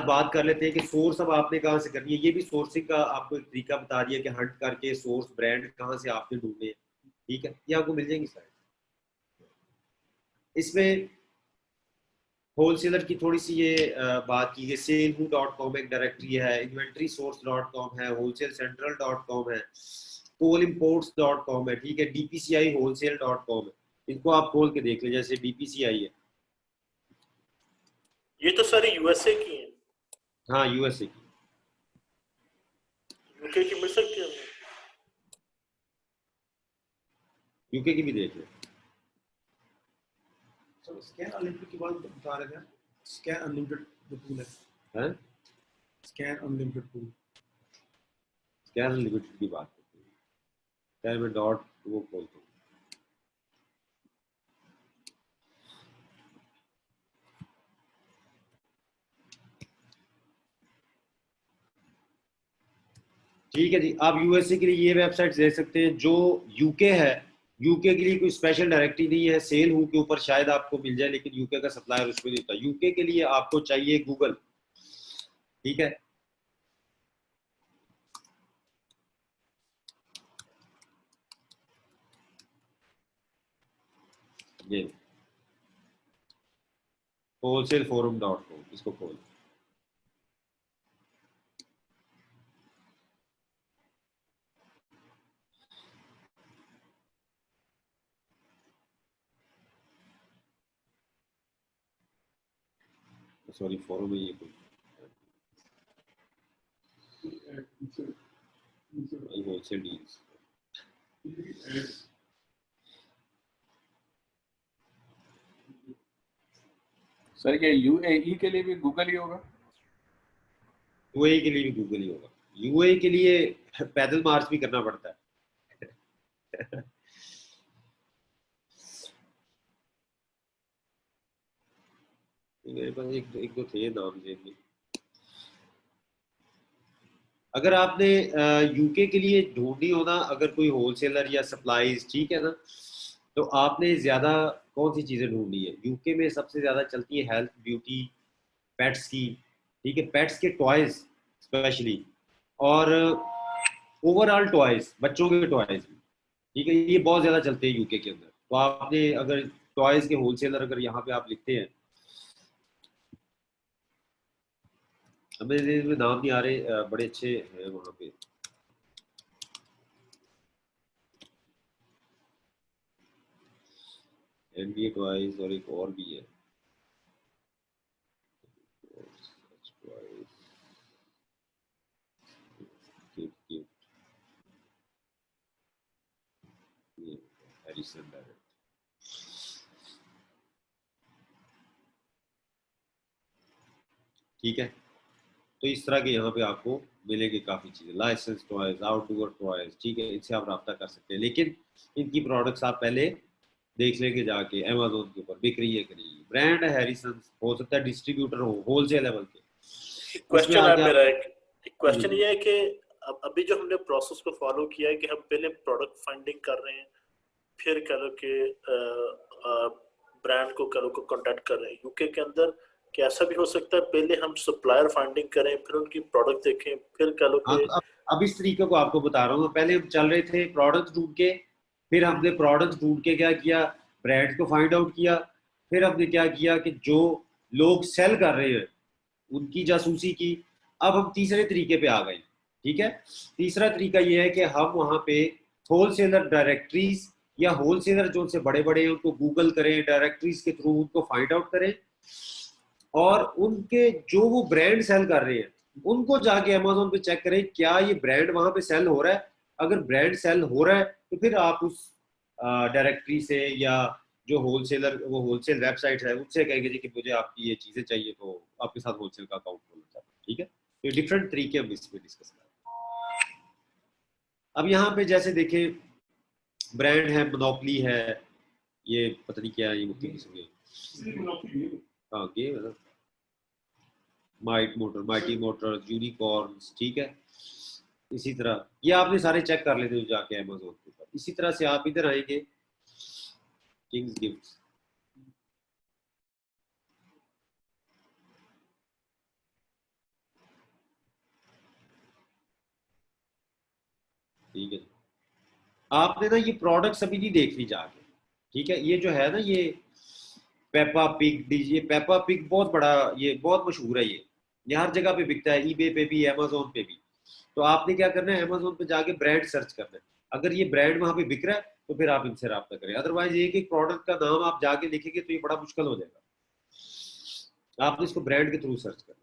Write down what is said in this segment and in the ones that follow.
बात कर लेते हैं कि सोर्स अब आपने कहाँ से करनी है। ये भी सोर्सिंग का आपको एक तरीका बता दिया कि हंट करके सोर्स ब्रांड कहाँ से आपने ढूंढने हैं। ठीक है, ये आपको मिल जाएंगी साइट। इसमें होलसेलर की थोड़ी सी ये बात की है। सेलहू.com एक डायरेक्टरी है, इन्वेंट्री सोर्स.com है, होलसेल सेंट्रल.com है, कोलिम्पोर्ट्स.com है, ठीक है, डीपीसीआई होलसेल.com है। इनको आप खोल के देख ले, जैसे डीपीसीआई है। ये तो सारी यूएसए की है। हाँ, यूएसए की। यूके की मिल सकती है हमें? यूके की भी देख ले। स्कैन अनलिमिटेड की बात बता रहे थे। स्कैन अनलिमिटेड जो टूल है, scan unlimited tool, scan unlimited की बात करते हैं। क्या मैं डॉट वो खोलता हूँ। ठीक है जी, आप यूएसए के लिए ये वेबसाइट दे सकते हैं। जो यूके है, यूके के लिए कोई स्पेशल डायरेक्टरी नहीं है। सेल हू के ऊपर शायद आपको मिल जाए, लेकिन यूके का सप्लायर उसमें नहीं होता। यूके के लिए आपको चाहिए गूगल। ठीक है, ये wholesaleforum.com, इसको खोल। सॉरी, फोरम में ये कोई होलसेल डील्स। सर क्या यूएई के लिए भी गूगल ही होगा? यूएई के लिए भी गूगल ही होगा। यूएई के लिए पैदल मार्च भी करना पड़ता है। मेरे पास एक दो थे नाम जेब में। अगर आपने यूके के लिए ढूंढनी हो ना, अगर कोई होलसेलर या सप्लाईज, ठीक है ना, तो आपने ज्यादा कौन सी चीजें ढूंढनी है। यूके में सबसे ज्यादा चलती है हेल्थ, ब्यूटी, पेट्स की। ठीक है, पेट्स के टॉयज स्पेशली, और ओवरऑल टॉयज, बच्चों के टॉयज भी। ठीक है, ये बहुत ज्यादा चलते हैं यूके के अंदर। तो आपने अगर टॉयज के होलसेलर अगर यहाँ पे आप लिखते हैं, हमें नाम नहीं आ रहे, बड़े अच्छे हैं वहाँ पे। एनबीए टॉयज और एक और भी है। ठीक है, तो इस तरह के यहाँ पे आपको मिलेंगे काफी चीजें। लाइसेंस टॉयज, आउटडोर टॉयज, ठीक है, इनसे आप रब्ता कर सकते हैं। लेकिन इनकी प्रोडक्ट्स आप पहले देख लेंगे जाके अमेजोन के ऊपर बिक रही है कि नहीं। ब्रांड है हैरिसन, हो सकता है डिस्ट्रीब्यूटर हो होलसेल लेवल के। क्वेश्चन है मेरा, एक क्वेश्चन जी, ये है कि अभी जो हमने प्रोसेस को फॉलो किया है कि हम पहले प्रोडक्ट फंडिंग कर रहे हैं, फिर कह लो कि ब्रांड को कह लो को कांटेक्ट कर रहे हैं। यूके के अंदर क्या ऐसा भी हो सकता है पहले हम सप्लायर फंडिंग करें, फिर उनकी प्रोडक्ट देखें, फिर कह लो हाँ, कि तो अब इस तरीके को आपको बता रहा हूँ। पहले हम चल रहे थे प्रोडक्ट ढूंढ के, फिर हमने प्रोडक्ट ढूंढ के क्या किया, ब्रांड को फाइंड आउट किया, फिर हमने क्या किया कि जो लोग सेल कर रहे हैं उनकी जासूसी की। अब हम तीसरे तरीके पे आ गए। ठीक है, तीसरा तरीका ये है कि हम वहां पे होलसेलर डायरेक्टरीज या होलसेलर जो उनसे बड़े बड़े हैं उनको गूगल करें, डायरेक्टरीज के थ्रू उनको फाइंड आउट करें, और उनके जो वो ब्रांड सेल कर रहे हैं उनको जाके अमेजोन पे चेक करें क्या ये ब्रांड वहां पे सेल हो रहा है। अगर ब्रांड सेल हो रहा है तो फिर आप उस डायरेक्टरी से या जो होलसेलर, वो होलसेल वेबसाइट है, उससे कहेंगे जी कि मुझे आपकी ये चीजें चाहिए, तो आपके साथ होलसेल का अकाउंट खोलना चाहते हैं। ठीक है, तो डिफरेंट तरीके हम इसमें डिस्कस करें। अब यहाँ पे जैसे देखें, ब्रांड है, मोनोपली है, ये पता नहीं क्या है, ये मुक्ति किस्म के। हाँ, गेम है ना, माइटी मोटर्स, यूनिकॉर्न्स, ठीक है। इसी तरह ये आपने सारे चेक कर लेते हो जाके अमेजोन के ऊपर। इसी तरह से आप इधर आएंगे, किंग्स गिफ्ट्स, ठीक है, आपने ना ये प्रोडक्ट्स अभी नहीं देखनी जाके, ठीक है। ये जो है ना, ये पेपा पिग, ये पेपा पिग बहुत बड़ा, ये बहुत मशहूर है, ये हर जगह पे बिकता है, ईबे पे भी, अमेजोन पे भी। तो आपने क्या करना है, अमेजोन पे जाके ब्रांड सर्च करना है। अगर ये ब्रांड वहां पे बिक रहा है तो फिर आप इनसे रब्ता करें, अदरवाइज एक एक प्रोडक्ट का नाम आप जाके लिखेंगे तो ये बड़ा मुश्किल हो जाएगा। आपने इसको ब्रांड के थ्रू सर्च करना।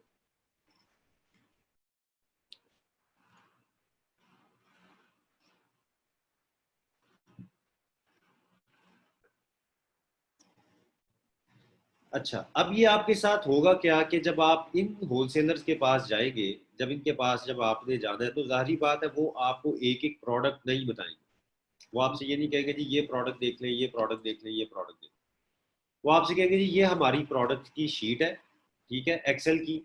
अच्छा, अब ये आपके साथ होगा क्या कि जब आप इन होलसेलर्स के पास जाएंगे, जब इनके पास जब आपने जाना है, तो जाहिर बात है वो आपको एक एक प्रोडक्ट नहीं बताएंगे। वो आपसे ये नहीं कहेंगे जी ये प्रोडक्ट देख लें, ये प्रोडक्ट देख लें, ये प्रोडक्ट देख लें। वो आपसे कहेंगे जी ये हमारी प्रोडक्ट की शीट है, ठीक है, एक्सेल की।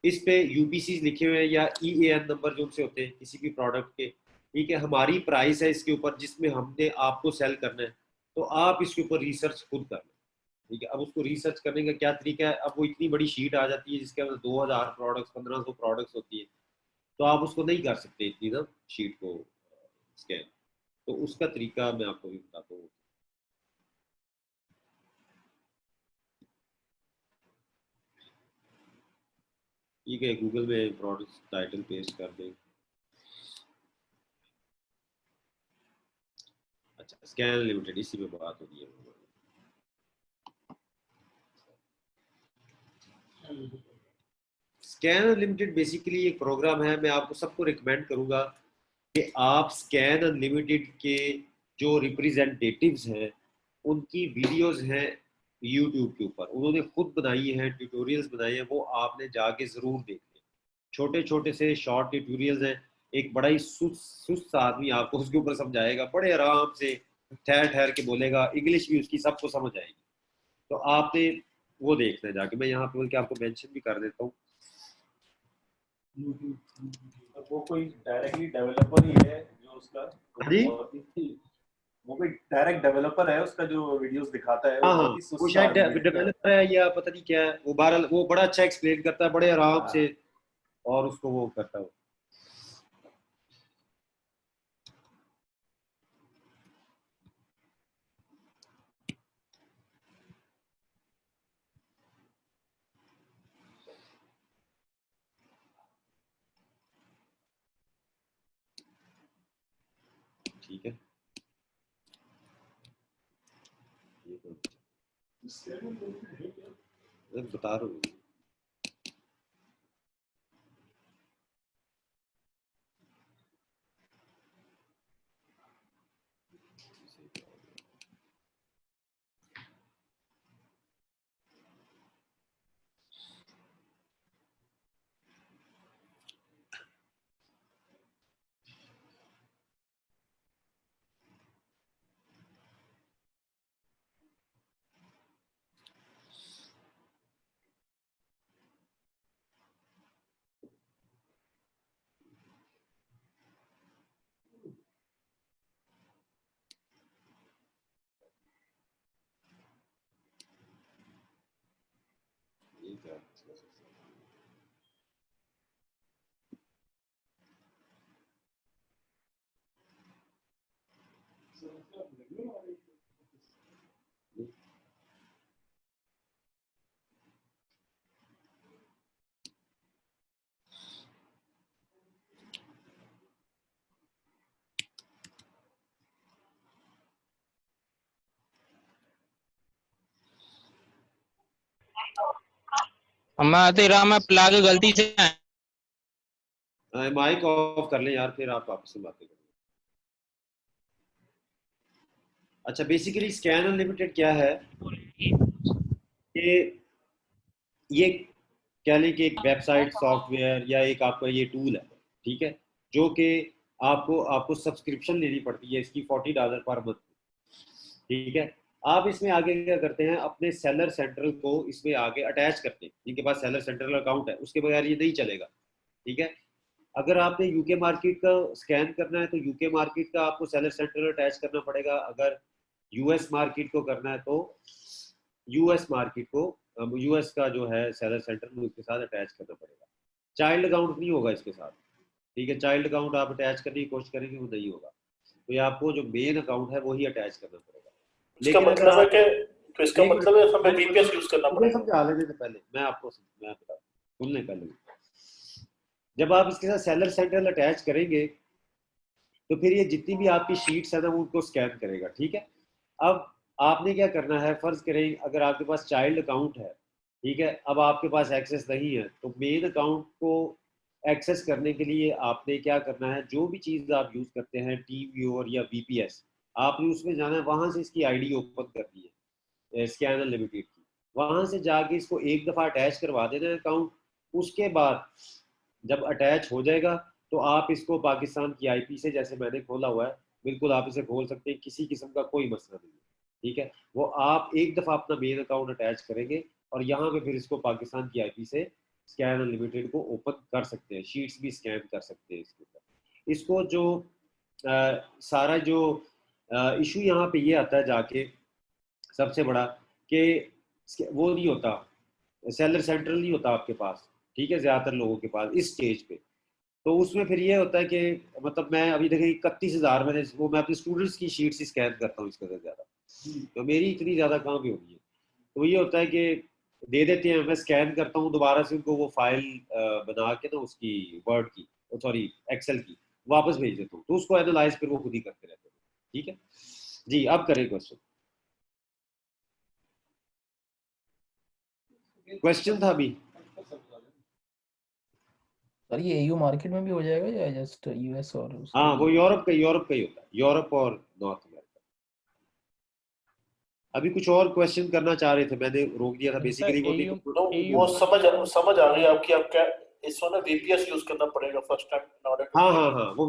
इस पे यूपीसी लिखे हुए हैं या ईएएन नंबर जो उनसे होते हैं किसी भी प्रोडक्ट के, ठीक है। हमारी प्राइस है इसके ऊपर जिसमें हमने आपको सेल करना है, तो आप इसके ऊपर रिसर्च खुद करना, ठीक है। अब उसको रिसर्च करने का क्या तरीका है, अब वो इतनी बड़ी शीट आ जाती है जिसके अंदर 2000 प्रोडक्ट्स, 1500 प्रोडक्ट्स होती है, तो आप उसको नहीं कर सकते इतनी ना शीट को स्कैन। तो उसका तरीका मैं आपको भी बताता हूँ। ठीक है, गूगल में प्रोडक्ट टाइटल पेस्ट कर दें। अच्छा, स्कैन लिमिटेड, इसी में बात होती है। स्कैन अनलिमिटेड बेसिकली एक प्रोग्राम है, मैं आपको सबको रिकमेंड करूंगा कि आप स्कैन अनलिमिटेड के जो रिप्रेजेंटेटिव्स हैं उनकी वीडियोस हैं यूट्यूब के ऊपर, उन्होंने खुद बनाई हैं, ट्यूटोरियल्स बनाए हैं, वो आपने जाके ज़रूर देखने। छोटे छोटे से शॉर्ट ट्यूटोरियल्स हैं। एक बड़ा ही सुस्त आदमी आपको उसके ऊपर समझाएगा, बड़े आराम से ठहर ठहर के बोलेगा, इंग्लिश भी उसकी सबको समझ आएगी। तो आपने वो देखना है जाके, मैं यहाँ पे बोल के आपको मेंशन भी कर देता हूँ। वो कोई डायरेक्टली डेवलपर ही है जो उसका, हाँ जी, वो कोई डायरेक्ट डेवलपर है उसका जो वीडियोस दिखाता है, वो हाँ हाँ, बहुत ही वो सुस्त शायद आदमी दिखता है। डेवलपर है या पता नहीं क्या है, वो बहरहाल वो बड़ा अच्छा एक्सप्लेन करता है बड़े आराम हाँ। से, और उसको वो करता है। ठीक है, ये तो मैं बता रहा हूँ। ये क्या मैं आते रहा, मैं प्लाग गलती से। माइक ऑफ कर लें यार, फिर आप आपस में बातें करें। अच्छा, बेसिकली स्कैन अनलिमिटेड क्या है कि ये कह लें कि एक वेबसाइट सॉफ्टवेयर या एक आपका ये टूल है, ठीक है, जो कि आपको आपको सब्सक्रिप्शन लेनी पड़ती है इसकी $40 पर मंथ, ठीक है। आप इसमें आगे क्या करते हैं, अपने सेलर सेंट्रल को इसमें आगे अटैच करते हैं। जिनके पास सेलर सेंट्रल अकाउंट है उसके बगैर ये नहीं चलेगा, ठीक है। अगर आपने यूके मार्केट का स्कैन करना है तो यूके मार्केट का आपको सेलर सेंट्रल अटैच करना पड़ेगा। अगर यूएस मार्केट को करना है तो यूएस मार्केट को, यूएस का जो है सेलर सेंटर में उसके साथ अटैच करना पड़ेगा। चाइल्ड अकाउंट नहीं होगा इसके साथ, ठीक है, चाइल्ड अकाउंट आप अटैच करने की कोशिश करेंगे वो नहीं होगा, तो ये आपको जो मेन अकाउंट है वही अटैच करना पड़ेगा। इसका लेकिन अगर मतलब है आप कि तो इसका मतलब है हमें VPS यूज करना मुझे पड़ेगा। समझा लेने से पहले मैं बता भूलने पहले, जब आप इसके साथ सेलर सेंट्रल अटैच करेंगे तो फिर ये जितनी भी आपकी शीट्स है ना वो उनको स्कैन करेगा, ठीक है। अब आपने क्या करना है, फर्ज करें अगर आपके पास चाइल्ड अकाउंट है, ठीक है, अब आपके पास एक्सेस नहीं है, तो मेन अकाउंट को एक्सेस करने के लिए आपने क्या करना है, जो भी चीज़ आप यूज़ करते हैं टीम व्यूअर या VPS, आपने उसमें जाना है, वहाँ से इसकी आईडी ओपन करनी है स्कैनर लिमिटेड की, वहाँ से जाके इसको एक दफ़ा अटैच करवा देना है अकाउंट। उसके बाद जब अटैच हो जाएगा तो आप इसको पाकिस्तान की IP से, जैसे मैंने खोला हुआ है, बिल्कुल आप इसे खोल सकते हैं, किसी किस्म का कोई मसला नहीं है, ठीक है। वो आप एक दफ़ा अपना मेन अकाउंट अटैच करेंगे और यहाँ पे फिर इसको पाकिस्तान की IP से स्कैन अनलिमिटेड को ओपन कर सकते हैं, शीट्स भी स्कैन कर सकते हैं इसके ऊपर। इसको जो सारा जो इशू यहाँ पे ये आता है जाके सबसे बड़ा, कि वो नहीं होता, सेलर सेंट्रल नहीं होता आपके पास, ठीक है, ज़्यादातर लोगों के पास इस स्टेज पे। तो उसमें फिर ये होता है कि मतलब मैं अभी देखें 31,000 मैंने वो मैं अपने स्टूडेंट्स की शीट से स्कैन करता हूँ इसके ज़्यादा, तो मेरी इतनी ज़्यादा कहाँ पे होगी है। तो ये होता है कि दे देते हैं, मैं स्कैन करता हूँ, दोबारा से उनको वो फाइल बना के ना उसकी वर्ड की, सॉरी एक्सेल की, वापस भेज देता हूँ, तो उसको एनालाइज फिर वो खुद ही करते रहते हैं, ठीक है जी। अब करें क्वेश्चन, क्वेश्चन था अभी। सर ये EU मार्केट में भी हो जाएगा या जस्ट US और हाँ वो यूरोप का ही होता है, यूरोप और नॉर्थ अमेरिका। अभी कुछ और क्वेश्चन करना चाह रहे थे, मैंने रोक दिया था बेसिकली वो नहीं तो वो समझ आ गई आपकी, आप क्या इसमें ना VPS यूज करना पड़ेगा first time in order to. हाँ वो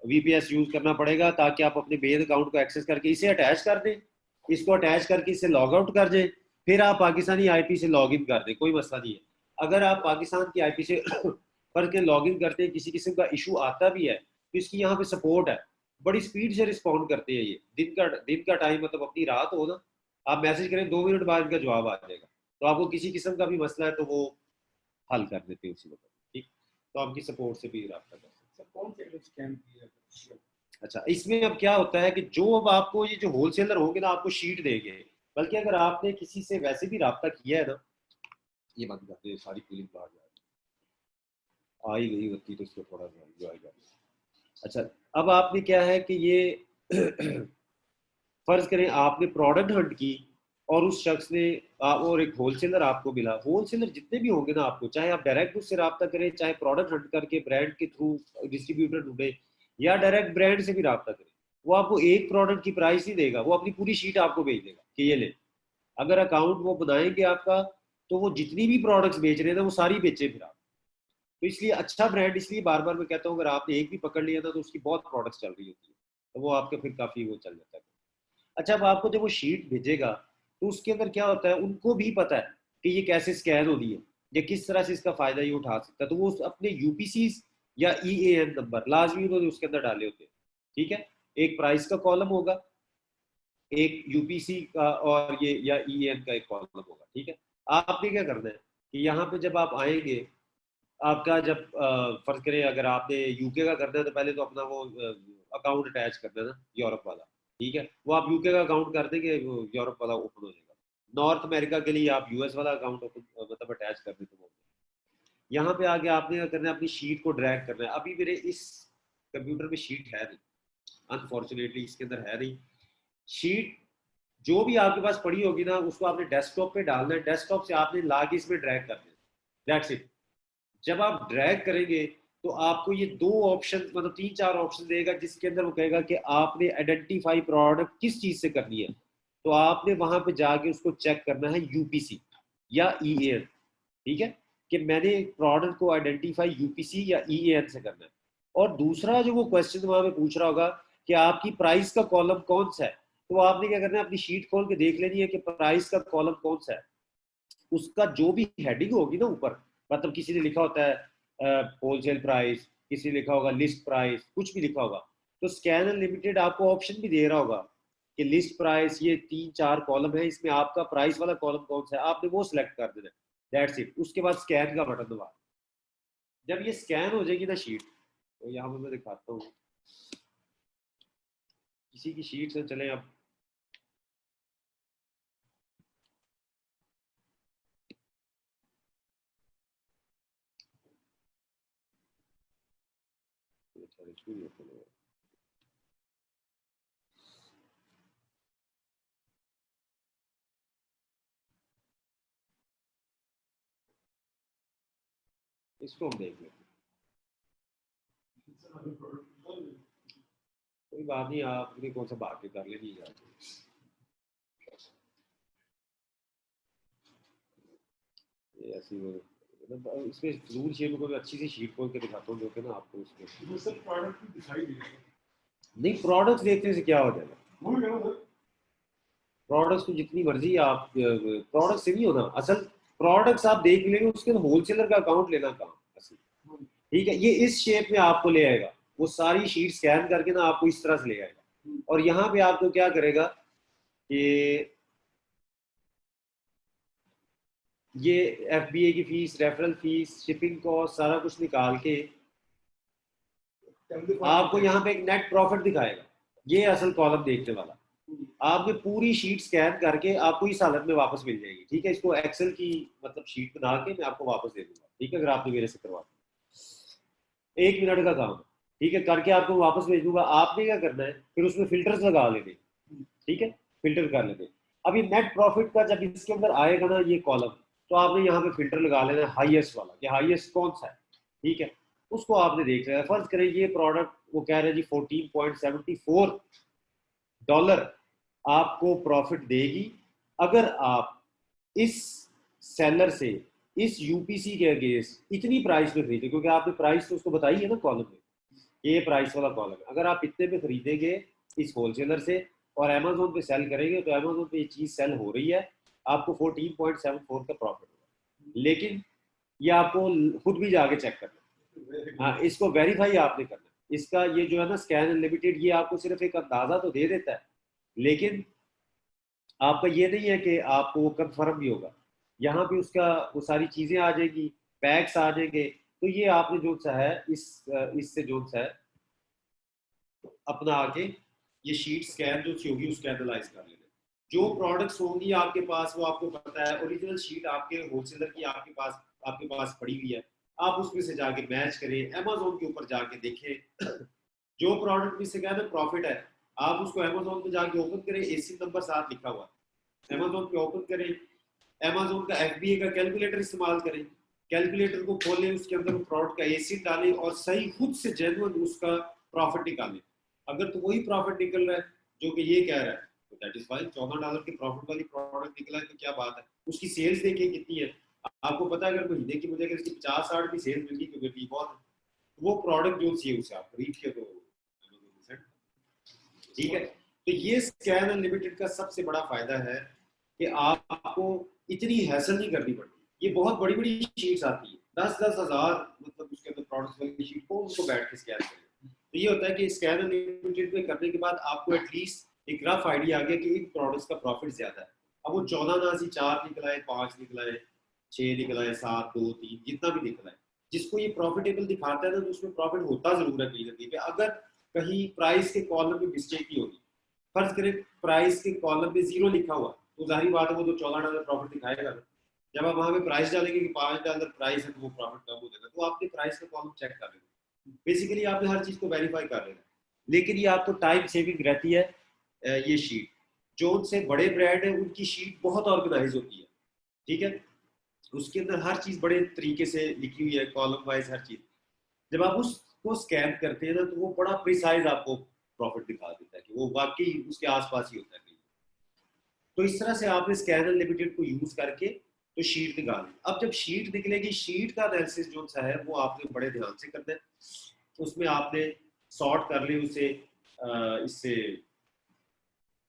VPS यूज करना पड़ेगा ताकि आप अपने मेन अकाउंट को एक्सेस करके इसे अटैच कर दें, इसको अटैच करके इसे लॉग आउट कर दें, फिर आप पाकिस्तानी IP से लॉग इन कर दें, कोई मसला नहीं है। अगर आप पाकिस्तान की IP से करके लॉग इन करते हैं, किसी किस्म का इशू आता भी है तो इसकी यहाँ पे सपोर्ट है, बड़ी स्पीड से रिस्पॉन्ड करते हैं ये, दिन का टाइम मतलब अपनी रात हो ना, आप मैसेज करें 2 मिनट बाद इनका जवाब आ जाएगा, तो आपको किसी किस्म का भी मसला है तो वो हल कर देते हैं उसी वक्त, ठीक। तो आपकी सपोर्ट से भी रब्ता कर सकते हैं। कौन से स्कैम किया? अच्छा, इसमें अब क्या होता है कि जो अब आपको ये जो होलसेलर होंगे ना आपको शीट देंगे, बल्कि अगर आपने किसी से वैसे भी रब्ता किया है ना, ये बंद कर दे, सारी कूलिंग बाहर जा रही है, आई गई होती तो इसको थोड़ा सा एंजॉय कर। अच्छा, अब आपने क्या है कि ये फर्ज करें आपने प्रोडक्ट हंट की और उस शख्स ने और एक होलसेलर आपको मिला, होलसेलर जितने भी होंगे ना आपको, चाहे आप डायरेक्ट उससे रब्ता करें, चाहे प्रोडक्ट हंट करके ब्रांड के थ्रू डिस्ट्रीब्यूटर ढूंढे, या डायरेक्ट ब्रांड से भी रब्ता करें, वो आपको एक प्रोडक्ट की प्राइस ही देगा, वो अपनी पूरी शीट आपको भेज देगा कि ये ले। अगर अकाउंट वो बनाएंगे आपका तो वो जितनी भी प्रोडक्ट्स बेच रहे हैं ना वो सारी बेचे फिर आप। तो इसलिए अच्छा ब्रांड, इसलिए बार बार मैं कहता हूँ अगर आपने एक भी पकड़ लिया ना तो उसकी बहुत प्रोडक्ट्स चल रही होती है, तो वो आपके फिर काफी वो चल जाता है। अच्छा, अब आपको जब वो शीट भेजेगा तो उसके अंदर क्या होता है, उनको भी पता है कि ये कैसे स्कैन हो रही है या किस तरह से इसका फायदा ये उठा सकता है, तो वो अपने UPC या EAN नंबर लाजमी उन्होंने उसके अंदर डाले होते हैं, ठीक है। एक प्राइस का कॉलम होगा, एक UPC का और ये या EAN का एक कॉलम होगा, ठीक है। आपने क्या करना है कि यहाँ पे जब आप आएंगे, आपका जब फर्ज करें अगर आपने UK का करना है तो पहले तो अपना वो अकाउंट अटैच करना है ना यूरोप वाला, ठीक है, वो आप UK का अकाउंट कर देंगे, यूरोप वाला ओपन हो जाएगा। नॉर्थ अमेरिका के लिए आप US वाला अकाउंट ओपन मतलब अटैच कर देते हो। यहाँ पे आगे आपने क्या करना है, अपनी शीट को ड्रैग करना है। अभी मेरे इस कंप्यूटर में शीट है नहीं, अनफॉर्चुनेटली इसके अंदर है नहीं शीट। जो भी आपके पास पड़ी होगी ना उसको आपने डेस्कटॉप पे डालना है, डेस्कटॉप से आपने ला के इसमें ड्रैग कर देना, दैट्स इट। जब आप ड्रैग करेंगे तो आपको ये 2 ऑप्शन मतलब 3-4 ऑप्शन देगा, जिसके अंदर वो कहेगा कि आपने आइडेंटिफाई प्रोडक्ट किस चीज से करनी है, तो आपने वहां पे जाके उसको चेक करना है UPC या EAN, ठीक है, कि मैंने प्रोडक्ट को आइडेंटिफाई UPC या EAN से करना है। और दूसरा जो वो क्वेश्चन वहां पे पूछ रहा होगा कि आपकी प्राइस का कॉलम कौन सा है, तो आपने क्या करना है, अपनी शीट खोल के देख लेनी है कि प्राइस का कॉलम कौन सा है, उसका जो भी हेडिंग होगी ना ऊपर, मतलब किसी ने लिखा होता है होलसेल प्राइस, किसी ने लिखा होगा लिस्ट प्राइस, कुछ भी लिखा होगा, तो स्कैन अनलिमिटेड आपको ऑप्शन भी दे रहा होगा कि लिस्ट प्राइस, ये 3-4 कॉलम है, इसमें आपका प्राइस वाला कॉलम कौन सा है, आपने वो सिलेक्ट कर देना, दैट्स इट। उसके बाद स्कैन का बटन दबा, जब ये स्कैन हो जाएगी ना शीट, तो यहाँ पे मैं दिखाता हूँ किसी की शीट से। चले अब इसको हम देख लेते हैं। कोई बात नहीं, आपने कौन सा बात कर लेनी जाती। ये ऐसी मतलब इसमें जरूर शेयर को अच्छी सी शीट खोल के दिखाता हूँ जो कि ना आपको इसमें सर प्रोडक्ट भी दिखाई दे रहा है। नहीं, प्रोडक्ट्स देखने से क्या हो जाएगा। प्रोडक्ट्स तो जितनी मर्जी आप प्रोडक्ट से नहीं होना, असल प्रोडक्ट्स आप देख लेंगे उसके होलसेलर का अकाउंट लेना काम असल। ठीक है, ये इस शेप में आपको ले आएगा, वो सारी शीट स्कैन करके ना आपको इस तरह से ले आएगा। और यहाँ पे आपको क्या करेगा कि ये FBA की fees, referral fees, shipping cost सारा कुछ निकाल के आपको यहाँ पे एक नेट प्रॉफिट दिखाएगा। ये असल कॉलम देखने वाला आपने पूरी शीट स्कैन करके आपको इस हालत में वापस मिल जाएगी। ठीक है, इसको एक्सेल की मतलब शीट बना के मैं आपको वापस दे दूंगा। ठीक है, अगर आपने मेरे से करवा 1 मिनट का काम है। ठीक है, करके आपको वापस भेज दूंगा। आपने क्या करना है, फिर उसमें फिल्टर्स लगा लेने। ठीक है, फिल्टर कर लेते। अब ये नेट प्रॉफिट का जब इसके अंदर आएगा ना ये कॉलम, तो आपने यहाँ पे फिल्टर लगा लेना है हाईएस्ट वाला, कि हाईएस्ट कौन सा है। ठीक है, उसको आपने देख लिया। फर्ज करें ये प्रोडक्ट वो कह रहे हैं जी $14.74 आपको प्रॉफिट देगी अगर आप इस सेलर से इस यूपीसी के अगेंस्ट इतनी प्राइस में खरीदे, क्योंकि आपने प्राइस तो उसको बताई है ना कॉलम में, ये प्राइस वाला कॉलम है। अगर आप इतने पे खरीदेंगे इस होलसेलर से और अमेजोन पे सेल करेंगे तो अमेजोन पे ये चीज सेल हो रही है, आपको 14.74 का प्रॉफिट होगा। लेकिन ये आपको खुद भी जाके चेक करना। हाँ, इसको वेरीफाई आपने करना। इसका ये जो है ना स्कैन अनलिमिटेड, ये आपको सिर्फ एक अंदाजा तो दे देता है, लेकिन आपका ये नहीं है कि आपको वो कंफर्म भी होगा। यहाँ पे उसका वो सारी चीजें आ जाएगी, पैक्स आ जाएंगे। तो ये आपने जो सा है इससे जो सा है अपना आके ये शीट स्कैन जो सी होगी उसको एनालाइज कर लेना। जो प्रोडक्ट्स होंगी आपके पास वो आपको पता है, ओरिजिनल शीट आपके होलसेलर की आपके पास पड़ी हुई है, आप उसमें से जाके मैच करें, अमेजोन के ऊपर जाके देखें जो प्रोडक्ट में से क्या है प्रॉफिट है, आप उसको अमेजोन पे जाके ओपन करें, एसी नंबर 7 लिखा हुआ है, अमेजोन पे ओपन करें, अमेजोन का FBA का कैलकुलेटर इस्तेमाल करें, कैलकुलेटर को खोलें, उसके अंदर वो प्रोडक्ट का एसी डालें और सही खुद से जेन्युइन उसका प्रॉफिट निकालें। अगर तो वही प्रॉफिट निकल रहा है जो कि ये कह रहा है तो दैट इज फाइन। $14 की प्रॉफिट वाली प्रोडक्ट निकला है तो क्या बात है। उसकी सेल्स देखिए कितनी है, आपको पता है अगर महीने की मुझे अगर इसकी 50-60 की सेल्स मिलती क्योंकि ठीक बहुत है, वो प्रोडक्ट जो चाहिए उसे आप खरीद के तो ठीक है। तो ये स्कैन अनलिमिटेड का सबसे बड़ा फायदा है कि आपको इतनी हैसल नहीं करनी पड़ती। ये बहुत बड़ी बड़ी शीट्स आती है 10-10 हज़ार मतलब उसके अंदर प्रोडक्ट्स वाली शीट को उनको बैठ के स्कैन करें। तो ये होता है कि स्कैन अनलिमिटेड में करने के बाद आपको एटलीस्ट एक रफ आइडिया आ गया कि इन प्रोडक्ट्स का प्रॉफिट ज्यादा है। अब वो 14 ना सी 4 निकला है, 5 निकला है, 6 निकला है, 7, 2, 3 जितना भी निकला है, जिसको ये प्रॉफिटेबल दिखाता है ना तो उसमें प्रॉफिट होता जरूर है कहीं ना कहीं पे। अगर कहीं प्राइस के कॉलम में मिस्टेक ही होगी, फर्ज करें प्राइस के कॉलम में 0 लिखा हुआ तो जाहिर बात है वो तो $14 प्रॉफिट दिखाएगा। जब आप वहां पे प्राइस डालेंगे कि $5 प्राइस है तो वो प्रॉफिट कम हो जाएगा। तो आपने प्राइस का कॉलम चेक कर लेना, बेसिकली आपने हर चीज को वेरीफाई कर लेना। लेकिन ये आपको टाइम सेविंग रहती है। ये शीट जो उनसे बड़े ब्रांड है उनकी शीट बहुत ऑर्गेनाइज होती है। ठीक है, उसके अंदर हर चीज बड़े तरीके से लिखी हुई है, कॉलम वाइज हर चीज। जब आप उसको स्कैन करते हैं ना तो वो बड़ा प्रिसाइज आपको प्रॉफिट दिखा देता है कि वो वाकई उसके आसपास ही होता है। तो इस तरह से आपने स्कैन अनलिमिटेड को यूज करके तो शीट निकाली। अब जब शीट निकलेगी, शीट का एनालिसिस जो सा है वो आपने बड़े ध्यान से करना है। उसमें आपने सॉर्ट कर ली उसे इससे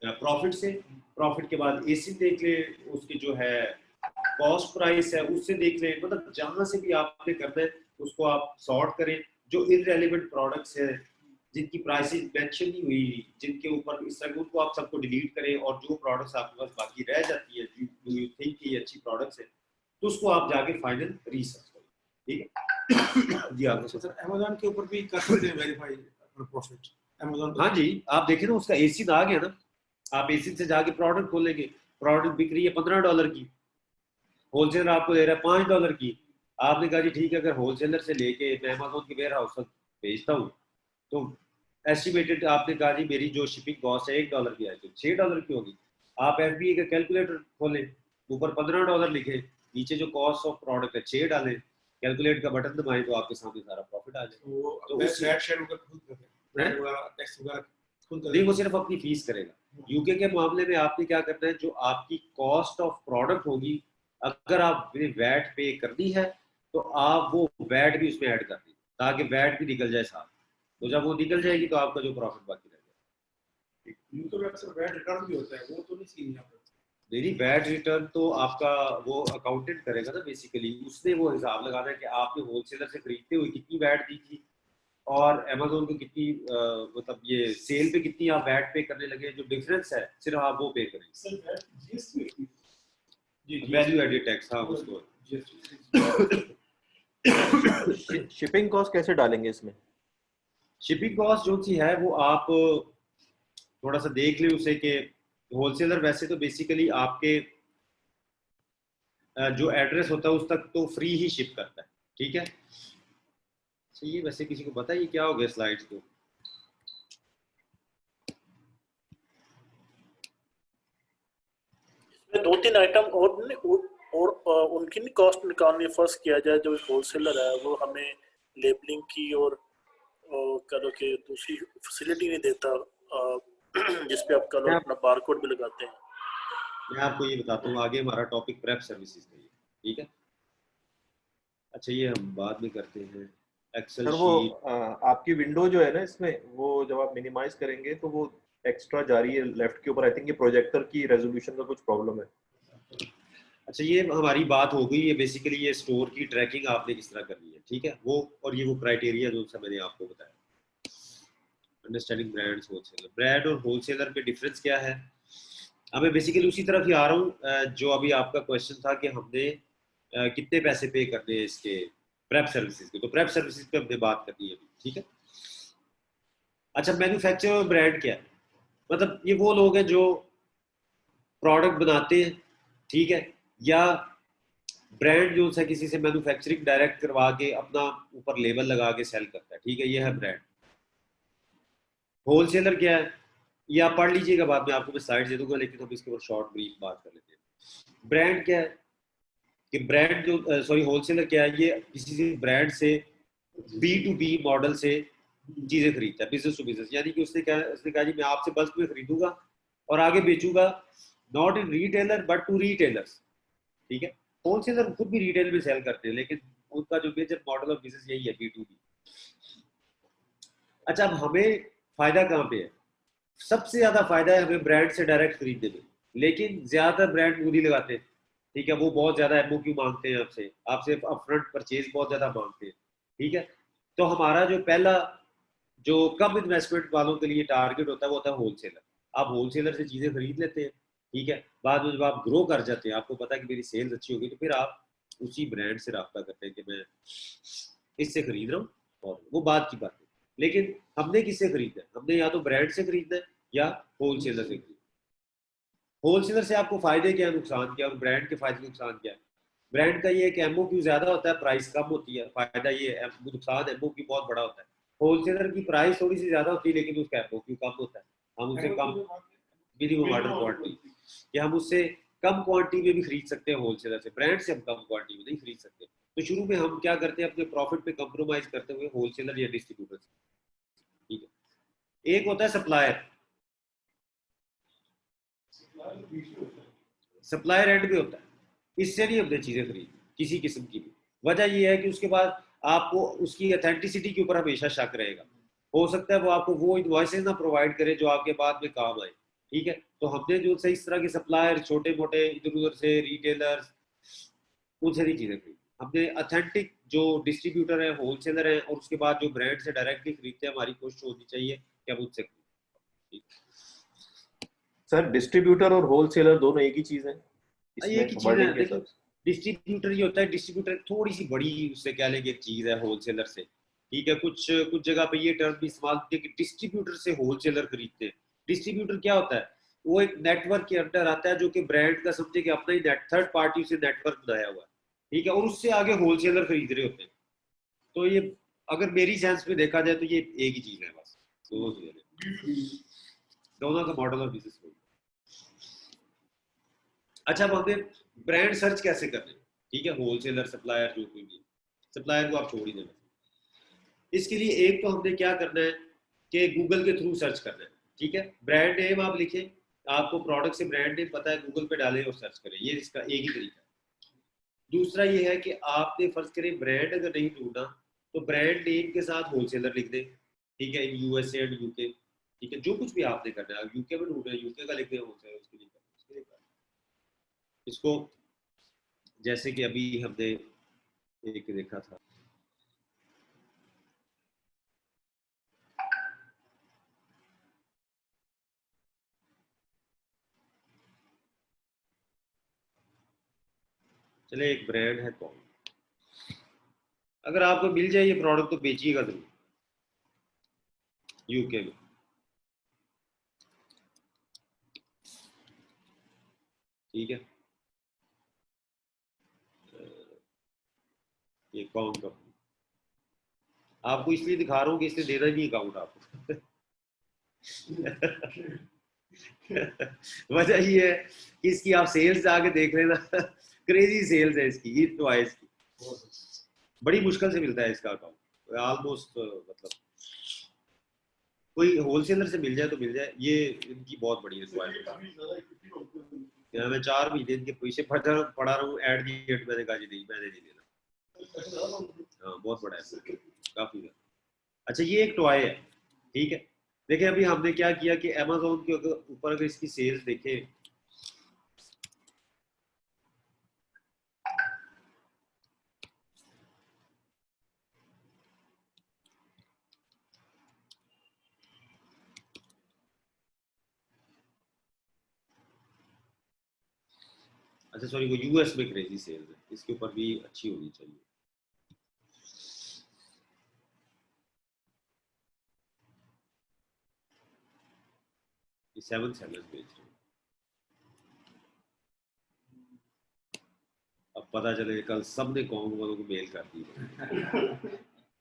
प्रॉफिट से, प्रॉफिट के बाद एसी देख ले, उसके जो है कॉस्ट प्राइस है उससे देख ले, मतलब जहां से भी आपने करना है उसको आप सॉर्ट करें। जो इररेलेवेंट प्रोडक्ट्स है जिनकी प्राइसेस मेंशन नहीं हुई, जिनके ऊपर इस तरह उनको आप सबको डिलीट करें और जो प्रोडक्ट्स आपके पास बाकी रह जाती है डू यू थिंक ये अच्छी प्रोडक्ट्स है तो उसको आप जाके फाइनल रिसर्च करें। ठीक है, जी आप अच्छा सर, अमेज़न के ऊपर भी कर सकते हैं वेरीफाई अपना प्रॉफिट अमेज़न हाँ जी, आप देखें ना उसका एसिन आ गया ना, आप एसिन से जाके प्रोडक्ट खोलेंगे, प्रोडक्ट बिक रही है $15 की, होलसेलर आपको दे रहा है $5 की। आपने कहा जी ठीक है, अगर होलसेलर से लेके मैं अमेज़न के वेयर हाउस तक भेजता हूँ तो एस्टिमेटेड आपने कहा जी मेरी जो शिपिंग कॉस्ट है $1 की आएगी, $6 की होगी। आप FBA का कैलकुलेटर खोलें, ऊपर $15 लिखे, नीचे जो कॉस्ट ऑफ प्रोडक्ट है 6 डालें, कैलकुलेट का बटन दबाएं तो आपके सामने सारा प्रॉफिट आ जाए। वो तो बैक उस शेयर वगैरह खुद करते हैं, हैं? वगैरह टैक्स वगैरह खुद नहीं, वो करते सिर्फ अपनी फीस करेगा। यूके के मामले में आपने क्या करना है, जो आपकी कॉस्ट ऑफ प्रोडक्ट होगी, अगर आप वैट पे करनी है तो आप वो वैट भी उसमें ऐड कर दें ताकि वैट भी निकल जाए साथ। तो जब वो निकल जाएगी तो आपका जो प्रॉफिट बाकी रह जाएगा। हैं। तो अक्सर वैट रिटर्न भी होता है, वो तो नहीं सीन यहाँ पर। मेरी वैट रिटर्न तो आपका वो अकाउंटेंट करेगा ना, बेसिकली उसने वो हिसाब लगाना है कि आपने होलसेलर से खरीदते हुए कितनी वैट दी थी और अमेज़न को कितनी मतलब ये सेल पे कितनी आप वैट पे करने लगे, जो डिफरेंस है सिर्फ आप वो पे करेंगे। सर वैट जीएसटी होती है। जी वैल्यू एडेड टैक्स, हाँ उसको। शिपिंग कॉस्ट कैसे डालेंगे इसमें? शिपिंग कॉस्ट जो सी है वो आप थोड़ा सा देख ले उसे कि होलसेलर वैसे तो बेसिकली आपके जो एड्रेस होता है उस तक तो फ्री ही शिप करता है, ठीक है। तो ये वैसे किसी को पता है ये क्या हो गया स्लाइड्स को? इसमें 2-3 आइटम और उनकी नहीं कॉस्ट निकालनी फर्स्ट किया जाए। जो होलसेलर है वो हमें लेबलिंग की और करो कि दूसरी फैसिलिटी नहीं देता जिसपे आप करो अपना बारकोड भी लगाते हैं। मैं आपको ये बताता हूँ, आगे हमारा टॉपिक प्रेप सर्विसेज का है, ठीक है। अच्छा ये हम बाद में करते हैं। एक्सेल सर वो शीट आपकी विंडो जो है ना इसमें, वो जब आप मिनिमाइज करेंगे तो वो एक्स्ट्रा जा रही है लेफ्ट के ऊपर। आई थिंक ये प्रोजेक्टर की रेजोल्यूशन का कुछ प्रॉब्लम है। अच्छा ये हमारी बात हो गई, ये बेसिकली ये स्टोर की ट्रैकिंग आपने किस तरह करनी है, ठीक है वो। और ये वो क्राइटेरिया जो सा मैंने आपको बताया, अंडरस्टैंडिंग ब्रांड्स होलसेलर। ब्रांड और होलसेलर में डिफरेंस क्या है, हमें बेसिकली उसी तरफ ही आ रहा हूँ जो अभी आपका क्वेश्चन था कि हमने कितने पैसे पे करने हैं इसके प्रेप सर्विसेज के। तो प्रेप सर्विसेज पे हमने बात करनी है अभी, ठीक है। अच्छा मैन्युफैक्चरर और ब्रांड क्या है, मतलब ये वो लोग हैं जो प्रोडक्ट बनाते हैं, ठीक है, या ब्रांड जो है किसी से मैन्युफैक्चरिंग डायरेक्ट करवा के अपना ऊपर लेबल लगा के सेल करता है, ठीक है, ये है ब्रांड। होलसेलर क्या है, ये आप पढ़ लीजिएगा, बाद में आपको मैं स्लाइड दे दूंगा, लेकिन हम इसके ऊपर शॉर्ट ब्रीफ बात कर लेते हैं। ब्रांड क्या है कि ब्रांड जो सॉरी होलसेलर क्या है, ये किसी से ब्रांड से B2B मॉडल से चीजें खरीदता है, बिजनेस टू बिजनेस। यानी कि उसने कहा जी मैं आपसे बल्क में खरीदूंगा और आगे बेचूंगा, not in retailer but two retailers, ठीक है। होलसेलर खुद भी रिटेल में सेल करते हैं, लेकिन उनका जो मेजर मॉडल ऑफ बिजनेस यही है, B2B। अच्छा अब हमें फायदा कहाँ पे है, सबसे ज्यादा फायदा है हमें ब्रांड से डायरेक्ट खरीदने में, लेकिन ज्यादातर ब्रांड मूडी लगाते हैं, ठीक है। वो बहुत ज्यादा MOQ मांगते हैं आपसे अपफ्रंट परचेज बहुत ज्यादा मांगते हैं, ठीक है। तो हमारा जो पहला जो कम इन्वेस्टमेंट वालों के लिए टारगेट होता है वो होता है होलसेलर। आप होलसेलर से चीजें खरीद लेते हैं, ठीक है। बाद में जब आप ग्रो कर जाते हैं, आपको पता है कि मेरी सेल्स अच्छी होगी, तो फिर आप उसी ब्रांड से रब्ता करते हैं कि मैं इससे खरीद रहा हूँ, और वो बात की बात है। लेकिन हमने किससे खरीदना है, हमने या तो ब्रांड से खरीदना है या होलसेलर से खरीदना है। होलसेलर से आपको फायदे क्या, नुकसान क्या, और ब्रांड के फायदे नुकसान क्या है। ब्रांड का ये है कि MOQ ज्यादा होता है, प्राइस कम होती है, फायदा ये है। नुकसान MOQ बहुत बड़ा होता है। होलसेलर की प्राइस थोड़ी सी ज्यादा होती है लेकिन उसका MOQ कम होता है, हम उससे कम मिनिमम ऑर्डर क्वांटिटी, कि हम उससे कम क्वांटिटी में भी खरीद सकते हैं होलसेलर से। ब्रांड से हम कम क्वांटिटी में नहीं खरीद सकते। तो शुरू में हम क्या करते हैं, अपने प्रॉफिट पे कंप्रोमाइज करते हुए होलसेलर या डिस्ट्रीब्यूटर से, ठीक है। एक होता है सप्लायर, सप्लायर एंड पे होता है, इससे नहीं हमने चीजें खरीदी किसी किस्म की भी। वजह यह है कि उसके बाद आपको उसकी ऑथेंटिसिटी के ऊपर हमेशा शक रहेगा। हो सकता है वो आपको वो इनवॉइसेस ना प्रोवाइड करे जो आपके बाद में काम आए, ठीक है। तो हमने जो सही इस तरह के सप्लायर छोटे मोटे इधर उधर से रिटेलर्स, उनसे नहीं चीजें खरीदी। हमने ऑथेंटिक जो डिस्ट्रीब्यूटर है, होलसेलर है, और उसके बाद जो ब्रांड से डायरेक्टली खरीदते हैं, हमारी कोशिश होनी चाहिए कि हम उनसे खरीदें। सर डिस्ट्रीब्यूटर और होलसेलर दोनों एक ही चीज है ये इसमें की चीज वर्डिंग है, के देखिए हिसाब से? डिस्ट्रीब्यूटर ये होता है, डिस्ट्रीब्यूटर थोड़ी सी बड़ी उससे कह लेंगे एक चीज है होलसेलर से, ठीक है। कुछ कुछ जगह पे ये टर्म भी इस्तेमाल होती है कि डिस्ट्रीब्यूटर से होलसेलर खरीदते हैं। डिस्ट्रीब्यूटर क्या होता है, वो एक नेटवर्क के अंदर आता है जो कि ब्रांड का समझे कि अपना ही नेट, थर्ड पार्टी से नेटवर्क बनाया हुआ है, ठीक है, और उससे आगे होलसेलर खरीद रहे होते हैं। तो ये अगर मेरी सेंस में देखा जाए तो ये एक ही चीज है बस, दोनों चीजें, दोनों का मॉडल और बिजनेस मॉडल। अच्छा, अब हमें ब्रांड सर्च कैसे करना है, ठीक है, होलसेलर सप्लायर जो कोई भी, सप्लायर को आप छोड़ ही देना। इसके लिए एक तो हमने क्या करना है कि गूगल के थ्रू सर्च करना है, ठीक है। ब्रांड नेम आप लिखें, आपको प्रोडक्ट से ब्रांड नेम पता है, गूगल पे डालें और सर्च करें, ये इसका एक ही तरीका है। दूसरा ये है कि आपने फर्ज करें ब्रांड अगर नहीं ढूंढना तो ब्रांड नेम के साथ होलसेलर लिख दें, ठीक है, इन यूएसए एंड यूके, ठीक है, जो कुछ भी आपने करना है। यूके में ढूंढना है, यूके का लिख दें होलसेलर, उसके लिए इसको, जैसे कि अभी हमने एक देखा था, चले एक ब्रांड है कौन, अगर आपको मिल जाए ये प्रोडक्ट तो बेचिएगा जरूर यूके में, ठीक है। ये कौन कंपनी आपको इसलिए दिखा रहा हूँ कि इसने देना ही नहीं अकाउंट आपको वजह ये है कि इसकी आप सेल्स आके देख लेना क्रेजी सेल्स है इसकी, ईद तो आए इसकी, बड़ी मुश्किल से मिलता है इसका अकाउंट ऑलमोस्ट, मतलब कोई होलसेलर से मिल जाए तो मिल जाए, ये इनकी बहुत बड़ी रिक्वायरमेंट है। मैं 4 महीने इनके पैसे पढ़ा रहा हूँ, एट दी एट मैंने कहा जी नहीं, मैंने नहीं लेना। हाँ बहुत बड़ा है, काफी है। अच्छा, ये एक टॉय है, ठीक है। देखिए अभी हमने क्या किया कि अमेज़न के ऊपर अगर इसकी सेल्स देखें, अच्छा सॉरी वो यूएस में क्रेजी सेल्स है, इसके ऊपर भी अच्छी होनी चाहिए। ये 7 सेलर्स बेच रहे हैं, अब पता चले कल सबने कॉन्ग वालों को मेल कर दी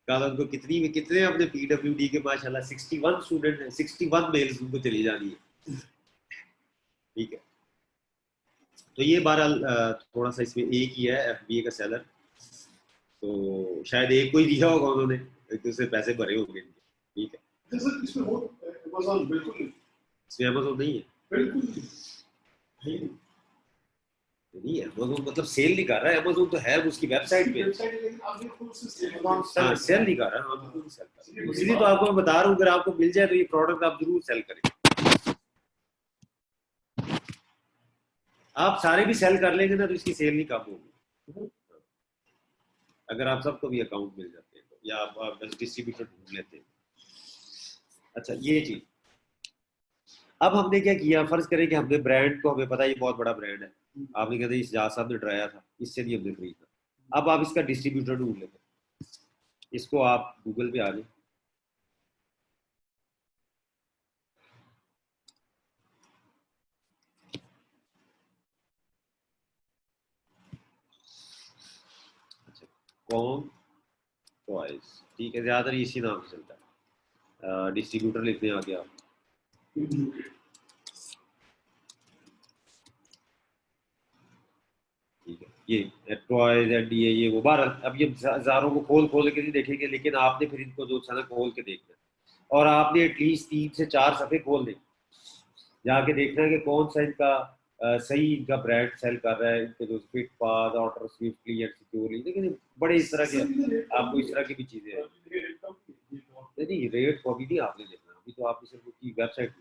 कल उनको कितने अपने पीडब्ल्यूडी के माशाल्लाह 61 स्टूडेंट हैं, 61 मेल्स उनको चली जानी है, ठीक है। तो ये बहरहाल थोड़ा सा इसमें एक ही है एफबीए का सेलर, तो शायद एक को ही दिया होगा उन्होंने, एक दूसरे पैसे भरे होंगे, ठीक है। इसमें बिल्कुल इसमें अमेज़न नहीं है, बिल्कुल नहीं है अमेज़न, मतलब सेल नहीं कर रहा है अमेज़न, तो है उसकी वेबसाइट पे, हाँ सेल नहीं कर रहा, हाँ बिल्कुल सेल कर रहा है। इसलिए तो आपको मैं बता रहा हूँ, अगर आपको मिल जाए तो ये प्रोडक्ट आप जरूर सेल करें। आप सारे भी सेल कर लेंगे ना तो इसकी सेल नहीं कम होगी, अगर आप सबको भी अकाउंट मिल जाते हैं तो, या आप बस डिस्ट्रीब्यूटर ढूंढ लेते हैं। अच्छा ये चीज, अब हमने क्या किया, फर्ज करें कि हमने ब्रांड को, हमें पता है ये बहुत बड़ा ब्रांड है, आपने कहते इस जहाज साहब ने डराया था, इससे नहीं हमने खरीदना। अब आप इसका डिस्ट्रीब्यूटर ढूंढ लेते, इसको आप गूगल पे आ जाए, कॉम टॉयज, ठीक है, ज्यादातर इसी नाम से चलता है, डिस्ट्रीब्यूटर लिखते हैं आगे आप, ठीक है। ये टॉयज एंड ये वो बार, अब ये हजारों को खोल खोल के नहीं देखेंगे, लेकिन आपने फिर इनको जो है ना खोल के देखना है, और आपने एटलीस्ट 3 से 4 सफ़े खोल दे, जाके देखना है कि कौन सा इनका सही इनका ब्रांड सेल कर रहा है, इनके जो fit pass order swiftly and securely, लेकिन बड़े इस तरह के आपको इस तरह की भी चीजें हैं। नहीं रेट को अभी नहीं आपने देखना, अभी तो आपने सिर्फ उसकी वेबसाइट,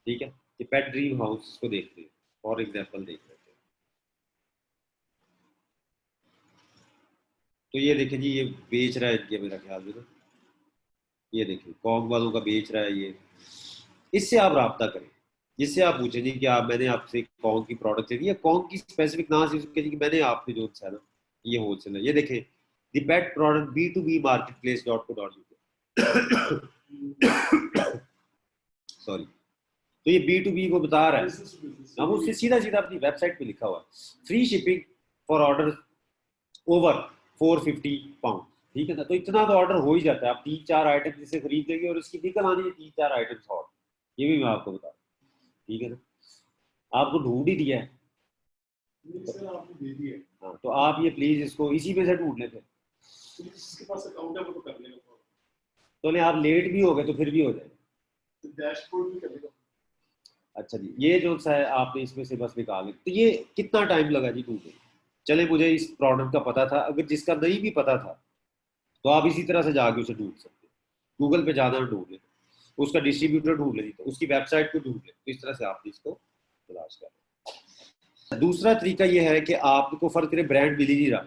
ठीक है। ये पेट ड्रीम हाउस को देखते हैं, फॉर एग्जांपल देख लेते हैं, तो ये देखिए जी, ये बेच रहा है इनके मेरा ख्याल में ना, ये देखिए कॉम वालों का बेच रहा है ये, इससे आप राब्ता करें, जिससे आप पूछे जी कि आप मैंने आपसे कौन की प्रोडक्ट चाहिए, कौन की स्पेसिफिक ना से उसके कि मैंने आपके जो है ना ये होलसेलर, ये देखें the pet product B2B marketplace .co.uk sorry. तो ये B2B को बता रहा है, हम उससे सीधा सीधा अपनी वेबसाइट पे लिखा हुआ है free shipping for order over 450 pound, ठीक है ना। तो इतना तो ऑर्डर हो ही जाता है, आप 3-4 आइटम जिसे खरीद लेंगे और इसकी निकल आनी है 3-4 आइटम और, ये भी मैं आपको बता रहा हूँ, ठीक है ना। आपको ढूंढ ही दिया है, हाँ, तो आप ये प्लीज इसको इसी में से ढूंढ लेते, जिसके पास अकाउंट है वो तो कर लेगा, तो नहीं आप लेट भी हो गए तो फिर भी हो जाए। डैशबोर्ड भी करेगा। अच्छा जी, ये जो सा है आपने इसमें से बस निकाल, तो ये कितना टाइम लगा जी ढूंढने। चले मुझे इस प्रोडक्ट का पता था, अगर जिसका नहीं भी पता था तो आप इसी तरह से जाके उसे ढूंढ सकते, गूगल पे जाना ढूंढ ले, उसका डिस्ट्रीब्यूटर ढूंढ ले, तो उसकी वेबसाइट को ढूंढ ले, तो इस तरह से आप इसको तलाश करें। दूसरा तरीका यह है कि आपको फर्क करे ब्रांड मिल ही नहीं रहा,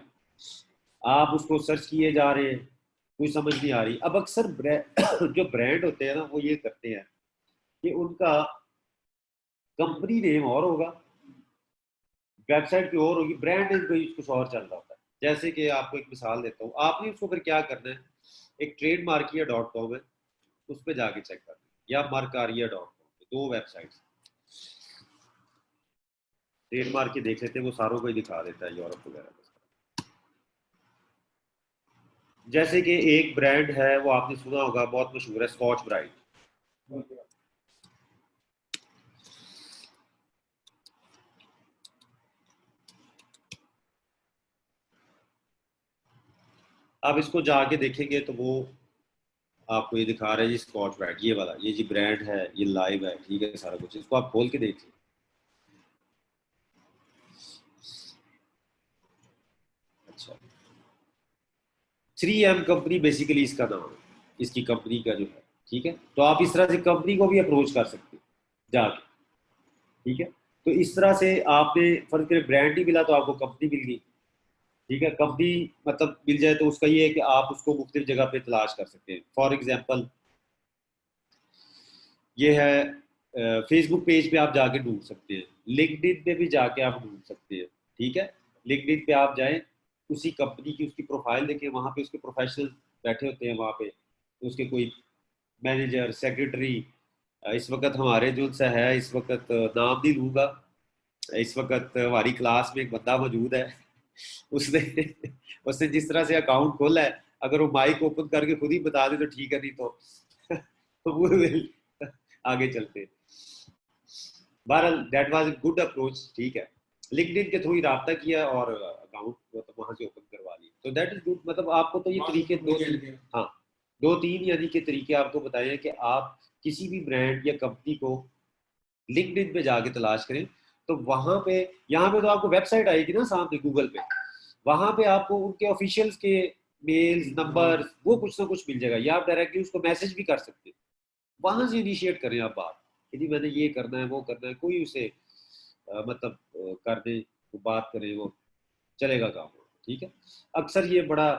आप उसको सर्च किए जा रहे हैं, कोई समझ नहीं आ रही। अब अक्सर जो ब्रांड होते हैं ना वो ये करते हैं कि उनका कंपनी नेम और होगा, वेबसाइट की और होगी, ब्रांड नेम कोई कुछ और चल रहा होता है। जैसे कि आपको एक मिसाल देता हूँ, आपने उसको फिर क्या करना है, एक ट्रेड मार्किया .com है, उस पर जाके चेक करना है, या मार्कारिया .com, दो वेबसाइट ट्रेड मार्क के देख लेते हैं, वो सारों को ही दिखा देता है यूरोप वगैरह। जैसे कि एक ब्रांड है वो आपने सुना होगा, बहुत मशहूर है, स्कॉच ब्राइट। आप इसको जाके देखेंगे तो वो आपको ये दिखा रहा है जी स्कॉच ब्राइट, ये वाला, ये जी ब्रांड है, ये लाइव है, ठीक है, सारा कुछ। इसको आप खोल के देखिए, अच्छा 3M कंपनी बेसिकली इसका नाम है, इसकी कंपनी का जो है, ठीक है। तो आप इस तरह से कंपनी को भी अप्रोच कर सकते हैं जाके, ठीक है। तो इस तरह से आपने फर्ज करे ब्रांड ही मिला तो आपको कंपनी मिल गई, ठीक है। कंपनी मतलब मिल जाए तो उसका ये है कि आप उसको मुख्तलिफ जगह पे तलाश कर सकते हैं। फॉर एग्जाम्पल ये है फेसबुक पेज पे आप जाके ढूंढ सकते हैं, लिंक्डइन पे भी जाके आप ढूंढ सकते हैं, ठीक है। लिंक्डइन पे आप जाएं, उसी कंपनी की उसकी प्रोफाइल देखें, वहाँ पे उसके प्रोफेशनल बैठे होते हैं, वहाँ पे उसके कोई मैनेजर, सेक्रेटरी। इस वक्त हमारे जो सा है, इस वक्त नाम नहीं लूंगा, इस वक्त हमारी क्लास में एक बंदा मौजूद है, उसने उसने जिस तरह से अकाउंट खोला है, अगर वो माइक ओपन करके खुद ही बता दे तो ठीक है, नहीं तो तो वो आगे चलते। बहरहाल that was a good approach, ठीक है। लिंक्डइन के थ्रू ही राब्ता किया और अकाउंट मतलब वहां से ओपन करवा लिया, तो दैट इज गुड। मतलब आपको तो ये तरीके हाँ, 2-3 यानी के तरीके आपको बताए हैं कि आप किसी भी ब्रांड या कंपनी को लिंक्डइन पे जाके तलाश करें, तो वहां पे, यहाँ पे तो आपको वेबसाइट आएगी ना सामने गूगल पे, वहां पे आपको उनके ऑफिशियल्स के मेल्स, नंबर, वो कुछ ना कुछ मिल जाएगा, या आप डायरेक्टली उसको मैसेज भी कर सकते हैं। वहां से इनिशिएट करें आप बात, यदि मैंने ये करना है वो करना है, कोई उसे मतलब कर दे, वो बात करे, वो चलेगा काम, ठीक है। अक्सर ये बड़ा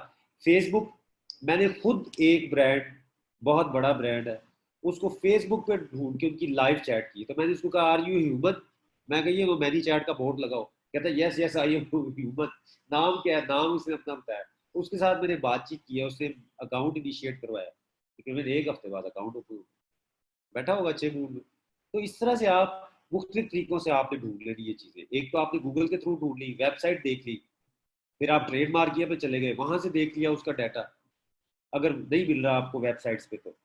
फेसबुक, मैंने खुद एक ब्रांड, बहुत बड़ा ब्रांड है, उसको फेसबुक पे ढूंढ के उनकी लाइव चैट की, तो मैंने उसको कहा आर यू ह्यूमन, मैं कही वो मैनी चैट का बोर्ड लगाओ, कहता है yes yes I am human, नाम क्या है, नाम उसने अपना बताया, उसके साथ मैंने बातचीत की है, उसने अकाउंट इनिशिएट करवाया, लेकिन मैंने 1 हफ्ते बाद अकाउंट ओपन, बैठा होगा अच्छे मूड में। तो इस तरह से आप मुख्तलिफ तरीकों से आपने ढूंढ लेनी ये चीजें, एक तो आपने गूगल के थ्रू ढूंढ ली, वेबसाइट देख ली, फिर आप ट्रेड मार्किया पे चले गए, वहां से देख लिया उसका डाटा, अगर नहीं मिल रहा आपको वेबसाइट्स पे तो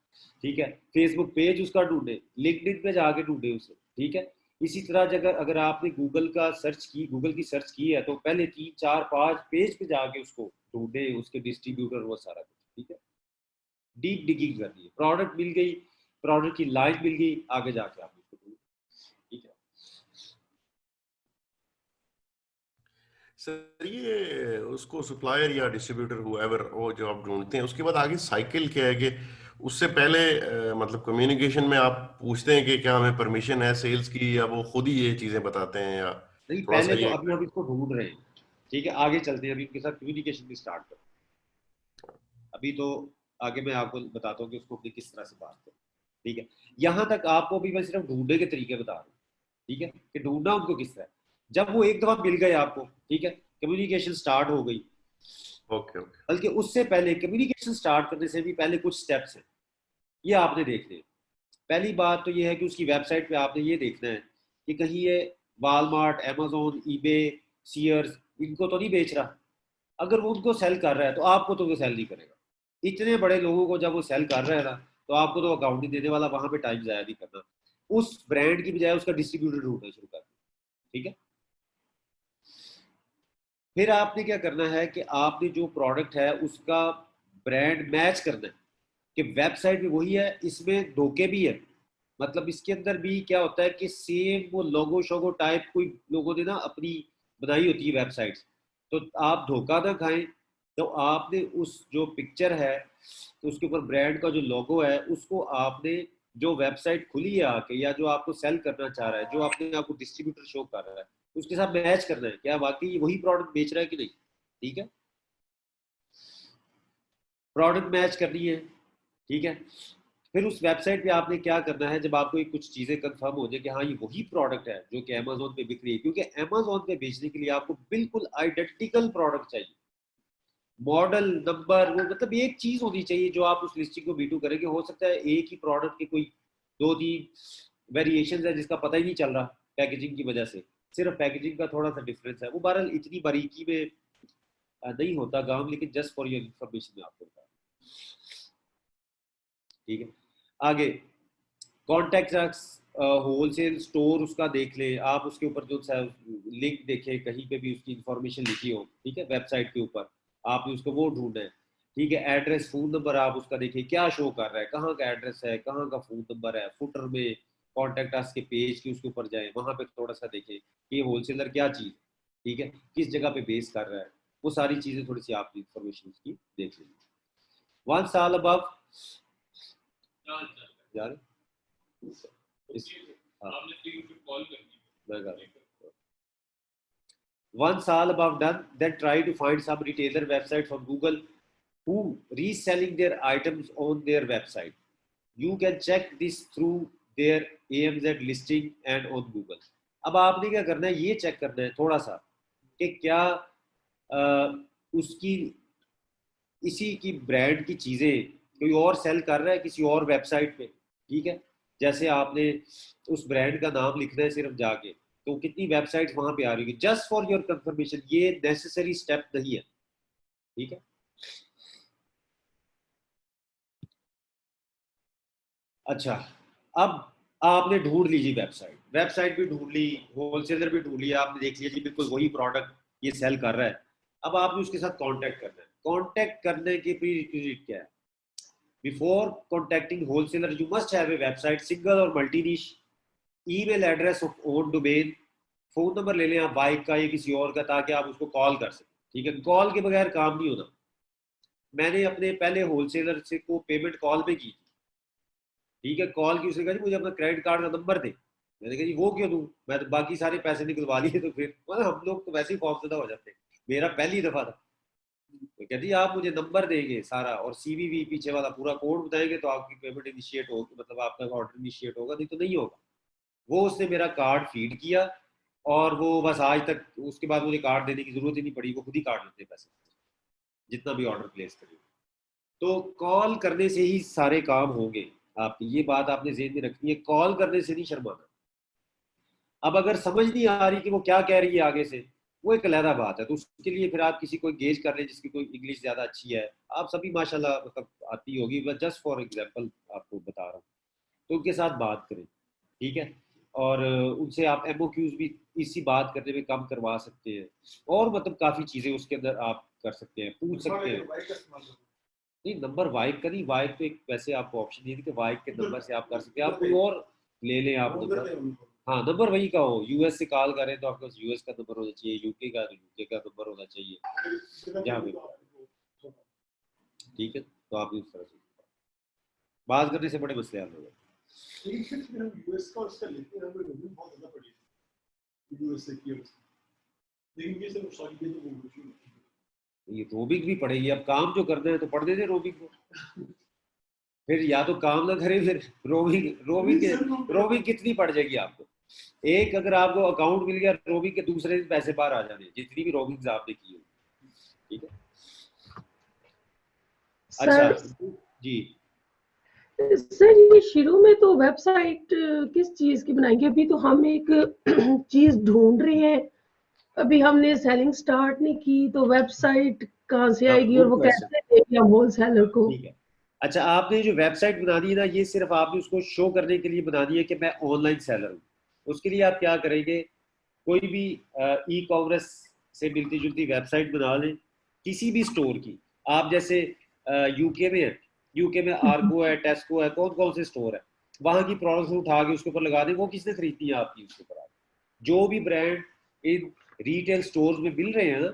ठीक है, फेसबुक पेज उसका ढूंढे, लिंक्डइन पे जाके ढूंढे उसे, ठीक है। इसी तरह जगह अगर आपने गूगल का सर्च की, गूगल की सर्च की है, तो पहले 3-4-5 पेज पे जाके उसको ढूंढे, उसके डिस्ट्रीब्यूटर, वो सारा कुछ, ठीक है। डीप डिगिंग करनी है, प्रोडक्ट मिल गई, प्रोडक्ट की लाइन मिल गई, आगे जाके आप उसको ढूंढ, ठीक है। सर ये उसको सप्लायर या डिस्ट्रीब्यूटर हुएवर वो जो आप ढूंढते हैं, उसके बाद आगे साइकिल क्या है कि उससे पहले मतलब कम्युनिकेशन में आप पूछते हैं कि क्या हमें परमिशन है सेल्स की, या वो खुद ही ये चीजें बताते हैं, या नहीं, थोड़ा सा पहले तो ये। अभी हम इसको ढूंढ रहे हैं, ठीक है, आगे चलते हैं, अभी उनके साथ कम्युनिकेशन भी स्टार्ट करते हैं। अभी तो आगे मैं आपको बताता हूँ कि उसको अपनी किस तरह से बात करें, ठीक है। यहाँ तक आपको भी मैं सिर्फ ढूंढने के तरीके बता रहा हूँ, ठीक है, कि ढूंढना उनको किस तरह। जब वो एक दफा मिल गए आपको, ठीक है, कम्युनिकेशन स्टार्ट हो गई। Okay okay. बल्कि उससे पहले, कम्युनिकेशन स्टार्ट करने से भी पहले कुछ स्टेप्स हैं, ये आपने देखने हैं। पहली बात तो ये है कि उसकी वेबसाइट पे आपने ये देखना है कि कहीं ये वॉलमार्ट, अमेजोन, ईबे, सीयर्स इनको तो नहीं बेच रहा। अगर वो उनको सेल कर रहा है तो आपको तो वो सेल नहीं करेगा। इतने बड़े लोगों को जब वो सेल कर रहा है ना, तो आपको तो अकाउंट नहीं देने वाला, वहां पे टाइम जाया नहीं करना। उस ब्रांड की बजाय उसका डिस्ट्रीब्यूटर ढूंढना शुरू कर, ठीक है। फिर आपने क्या करना है कि आपने जो प्रोडक्ट है उसका ब्रांड मैच करना है कि वेबसाइट भी वही है, इसमें धोखे भी है। मतलब इसके अंदर भी क्या होता है कि सेम वो लोगो शोगो टाइप कोई लोगों ने ना अपनी बनाई होती है वेबसाइट्स, तो आप धोखा ना खाएं। तो आपने उस जो पिक्चर है तो उसके ऊपर ब्रांड का जो लोगो है उसको आपने, जो वेबसाइट खुली है आके या जो आपको सेल करना चाह रहा है, जो अपने आपको डिस्ट्रीब्यूटर शो कर रहा है, उसके साथ मैच करना है क्या वाकई ये वही प्रोडक्ट बेच रहा है कि नहीं, ठीक है। प्रोडक्ट मैच करनी है, ठीक है। फिर उस वेबसाइट पे आपने क्या करना है, जब आपको कुछ चीजें कंफर्म हो जाए कि हाँ ये वही प्रोडक्ट है जो कि अमेजोन पे बिक रही है, क्योंकि अमेजोन पे बेचने के लिए आपको बिल्कुल आइडेंटिकल प्रोडक्ट चाहिए, मॉडल नंबर, वो मतलब एक चीज होनी चाहिए जो आप उस लिस्टिंग को B2 करेंगे। हो सकता है एक ही प्रोडक्ट के कोई 2-3 वेरिएशन है जिसका पता ही नहीं चल रहा पैकेजिंग की वजह से, सिर्फ पैकेजिंग का थोड़ा सा डिफरेंस है। वो बहरहाल इतनी बारीकी में नहीं होता काम, लेकिन जस्ट फॉर योर इंफॉर्मेशन में आपको बता, ठीक है। आगे कॉन्टैक्ट होलसेल स्टोर उसका देख ले आप, उसके ऊपर जो लिंक देखे कहीं पे भी उसकी इंफॉर्मेशन लिखी हो, ठीक है, वेबसाइट के ऊपर आपने उसको वो ढूंढना है, ठीक है। एड्रेस, फोन नंबर आप उसका देखिए क्या शो कर रहा है, कहाँ का एड्रेस है, कहाँ का फोन नंबर है। फुटर में कॉन्टैक्ट अस के पेज के उसके ऊपर जाए, वहां पे थोड़ा सा देखें कि होलसेलर क्या चीज, ठीक है, किस जगह पे बेस कर रहा है, वो सारी चीजें थोड़ी सी आप इंफॉर्मेशन उसकी देख लीजिए। 1 साल अबव यार Once all above done, then try to find some retailer website from Google who reselling their items on their website. You can check this through their AMZ listing and on Google. अब आपने क्या करना है, ये check करना है थोड़ा सा कि क्या उसकी इसी की ब्रांड की चीजें कोई और सेल कर रहा है किसी और वेबसाइट पे, ठीक है। जैसे आपने उस ब्रांड का नाम लिखना है सिर्फ जाके, तो कितनी वेबसाइट्स वहां पे आ रही है, जस्ट फॉर योर कंफर्मेशन। ये नेसेसरी स्टेप नहीं है, ठीक है। अच्छा, अब आपने ढूंढ लीजिए वेबसाइट भी ढूंढ ली, होलसेलर भी ढूंढ लिया, आपने देख लिया जी बिल्कुल वही प्रोडक्ट ये सेल कर रहा है। अब आपने उसके साथ कांटेक्ट करना है। कांटेक्ट करने के प्रीरिक्विजिट क्या है? Before contacting wholesaler you must have a website, single और मल्टी निश, email address of own domain, phone number ले लें आप बाइक का या किसी और का, ताकि आप उसको कॉल कर सकें, ठीक है। कॉल के बगैर काम नहीं होना। मैंने अपने पहले होलसेलर से को पेमेंट कॉल पे की, ठीक है। कॉल की, उसने कहा जी मुझे अपना क्रेडिट कार्ड का नंबर दे। मैंने कहा जी वो क्यों दूं, मैं तो बाकी सारे पैसे निकलवा लिए। तो फिर मतलब हम लोग तो वैसे ही खौफजदा हो जाते हैं, मेरा पहली दफा था। तो कहती आप मुझे नंबर देंगे सारा और CVV पीछे वाला पूरा कोड बताएंगे तो आपकी पेमेंट इनिशिएट होगी, मतलब आपका ऑर्डर इनिशिएट होगा, नहीं तो नहीं होगा। वो उसने मेरा कार्ड फीड किया और वो बस आज तक, उसके बाद मुझे कार्ड देने की जरूरत ही नहीं पड़ी, वो खुद ही काट लेते पैसे जितना भी ऑर्डर प्लेस करें। तो कॉल करने से ही सारे काम होंगे आपकी, ये बात आपने ज़हन में रखनी है, कॉल करने से नहीं शर्माना। अब अगर समझ नहीं आ रही कि वो क्या कह रही है आगे से, वो एक अलग बात है, तो उसके लिए फिर आप किसी को गेज कर लें जिसकी कोई इंग्लिश ज्यादा अच्छी है। आप सभी माशाल्लाह मतलब आती होगी, बस जस्ट फॉर एग्जांपल आपको बता रहा हूँ, तो उनके साथ बात करें, ठीक है। और उनसे आप MOQs भी इसी बात करने में कम करवा सकते हैं, और मतलब काफ़ी चीज़ें उसके अंदर आप कर सकते हैं, पूछ सकते हैं। नहीं, नंबर वाइब का नहीं, वाइब तो एक वैसे आपको ऑप्शन नहीं है कि वाइब के नंबर से आप कर सकते हैं, आप कोई और ले लें आप नंबर। हाँ, नंबर वही का हो, US से कॉल करें तो आपके पास US का नंबर होना चाहिए, UK का नंबर होना चाहिए जहाँ भी, ठीक है। तो आप इस तरह से बात करने से बड़े मसले हल हो गए। US का उसका लेते हैं, बहुत ज्यादा पड़ी US से किया, लेकिन ये सब सारी चीजें वो ये रोबिक भी पड़ेगी, अब काम जो करना है तो पढ़ देते रोबिक को। फिर या तो काम ना करें, फिर रोबिक कितनी पड़ जाएगी आपको। एक अगर आपको अकाउंट मिल गया रोबिंग के, दूसरे दिन पैसे बाहर आ जाने, जितनी भी रोबिंग्स आपने की हो, ठीक है। अच्छा जी सर, ये शुरू में तो वेबसाइट किस चीज की बनाएंगे? अभी तो हम एक चीज ढूंढ रहे हैं, अभी हमने सेलिंग स्टार्ट नहीं की, तो वेबसाइट कहाँ से आएगी और वो कैसे देंगे हम होलसेलर को? ठीक है। अच्छा, आपने जो वेबसाइट बना दी है ना, ये सिर्फ आपने उसको शो करने के लिए बना दी है कि मैं ऑनलाइन सेलर हूँ। उसके लिए आप क्या करेंगे, कोई भी ई कॉमर्स से मिलती जुलती वेबसाइट बना लें किसी भी स्टोर की। आप जैसे यूके में है, यूके में आर्को है, टेस्को है, कौन कौन से स्टोर है, वहां की प्रोडक्ट्स उठा के उसके ऊपर लगा दें। वो किसने खरीदनी है आपकी, उसके ऊपर आप जो भी ब्रांड इन रिटेल स्टोर्स में मिल रहे हैं ना,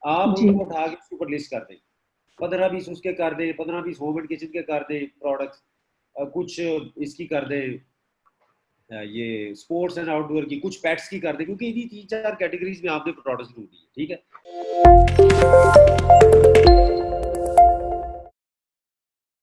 आप उनको उठा के उसके ऊपर लिस्ट कर दें। 15-20 उसके कर दें, 15-20 होम एंड किचन के कर दें प्रोडक्ट्स, कुछ इसकी कर दें, ये स्पोर्ट्स एंड आउटडोर की, कुछ पेट्स की कर दें, क्योंकि इन्हीं 3-4 कैटेगरीज में आपने प्रोडक्ट्स ढूंढी है, ठीक है।